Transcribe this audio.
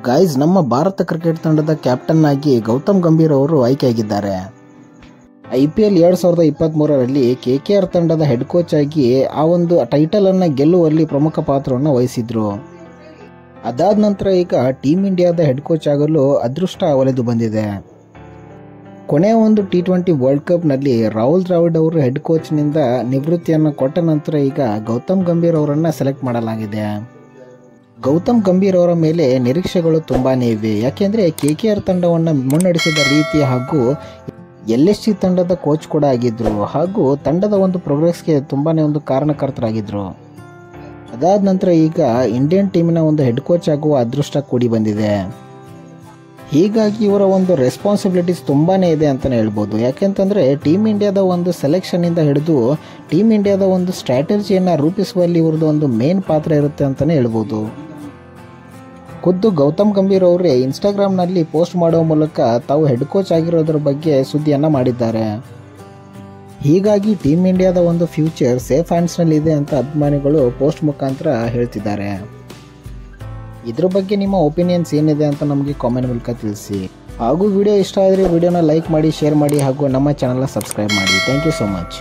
Guys, ನಮ್ಮ Bharat cricket ತಂಡದ captain ಆಗಿ ಗೌತಮ್ ಗಂಭೀರ್ ಅವರು ಆಯ್ಕೆಯಾಗಿದ್ದಾರೆ. IPL 2023ರಲ್ಲಿ KKR ತಂಡದ ಹೆಡ್ ಕೋಚ್ ಆಗಿ ಆ ಒಂದು ಟೈಟಲ್ ಅನ್ನು ಗೆಲ್ಲುವಲ್ಲಿ ಪ್ರಮುಖ ಪಾತ್ರವನ್ನು ವಹಿಸಿದ್ರು. ಅದಾದ ನಂತರ ಈಗ ಟೀಮ್ ಇಂಡಿಯಾದ ಹೆಡ್ ಕೋಚ್ ಆಗಲು ಅದೃಷ್ಟ ಒಲಿದು ಬಂದಿದೆ. ಕೊನೆಯ ಒಂದು T20 ವರ್ಲ್ಡ್ ಕಪ್ನಲ್ಲಿ ರಾಹುಲ್ ದ್ರಾವಿಡ್ ಅವರು ಹೆಡ್ ಕೋಚ್ನಿಂದ ನಿವೃತ್ತಿಯನ್ನು ಕೊಟ್ಟ ನಂತರ ಈಗ ಗೌತಮ್ ಗಂಭೀರ್ ಅವರನ್ನು ಸೆಲೆಕ್ಟ್ ಮಾಡಲಾಗಿದೆ. ಗೌತಮ್ ಗಂಭೀರ್ ಅವರ ಮೇಲೆ ನಿರೀಕ್ಷೆಗಳು ತುಂಬಾನೇ ಇವೆ. ಯಾಕೆಂದರೆ KKR ತಂಡವನ್ನು ಮುನ್ನಡೆಸಿದ ರೀತಿ ಹಾಗೂ LSG ತಂಡದ ಕೋಚ್ ಕೂಡ ಆಗಿದ್ದರು ಹಾಗೂ ತಂಡದ ಒಂದು ಪ್ರೋಗ್ರೆಸ್ಗೆ ತುಂಬಾನೇ ಒಂದು ಕಾರಣಕರ್ತರಾಗಿದ್ದರು. ಅದಾದ ನಂತರ ಈಗ ಇಂಡಿಯನ್ ಟೀಮಿನ ಒಂದು ಹೆಡ್ ಕೋಚ್ ಆಗುವ ಅದೃಷ್ಟ ಕೂಡಿ ಬಂದಿದೆ. ಹೀಗಾಗಿ ಇವರ ಒಂದು ರೆಸ್ಪಾನ್ಸಿಬಿಲಿಟೀಸ್ ತುಂಬಾನೇ ಇದೆ ಅಂತಲೇ ಹೇಳ್ಬೋದು. ಯಾಕೆಂತಂದರೆ ಟೀಮ್ ಇಂಡಿಯಾದ ಒಂದು ಸೆಲೆಕ್ಷನ್ನಿಂದ ಹಿಡಿದು ಟೀಮ್ ಇಂಡಿಯಾದ ಒಂದು ಸ್ಟ್ರಾಟಜಿಯನ್ನು ರೂಪಿಸುವಲ್ಲಿ ಇವ್ರದ್ದು ಒಂದು ಮೇನ್ ಪಾತ್ರ ಇರುತ್ತೆ ಅಂತಲೇ ಹೇಳ್ಬೋದು. ಖುದ್ದು ಗೌತಮ್ ಗಂಭೀರ್ ಅವರೇ ಇನ್ಸ್ಟಾಗ್ರಾಮ್ನಲ್ಲಿ ಪೋಸ್ಟ್ ಮಾಡುವ ಮೂಲಕ ತಾವು ಹೆಡ್ ಕೋಚ್ ಆಗಿರೋದ್ರ ಬಗ್ಗೆ ಸುದ್ದಿಯನ್ನು ಮಾಡಿದ್ದಾರೆ. ಹೀಗಾಗಿ ಟೀಮ್ ಇಂಡಿಯಾದ ಒಂದು ಫ್ಯೂಚರ್ ಸೇಫ್ ಹ್ಯಾಂಡ್ಸ್ನಲ್ಲಿ ಇದೆ ಅಂತ ಅಭಿಮಾನಿಗಳು ಪೋಸ್ಟ್ ಮುಖಾಂತರ ಹೇಳ್ತಿದ್ದಾರೆ. ಇದ್ರ ಬಗ್ಗೆ ನಿಮ್ಮ ಒಪಿನಿಯನ್ಸ್ ಏನಿದೆ ಅಂತ ನಮಗೆ ಕಾಮೆಂಟ್ ಮೂಲಕ ತಿಳಿಸಿ. ಹಾಗೂ ವಿಡಿಯೋ ಇಷ್ಟ ಆದರೆ ವಿಡಿಯೋನ ಲೈಕ್ ಮಾಡಿ, ಶೇರ್ ಮಾಡಿ ಹಾಗೂ ನಮ್ಮ ಚಾನಲ್ನ ಸಬ್ಸ್ಕ್ರೈಬ್ ಮಾಡಿ. Thank you so much.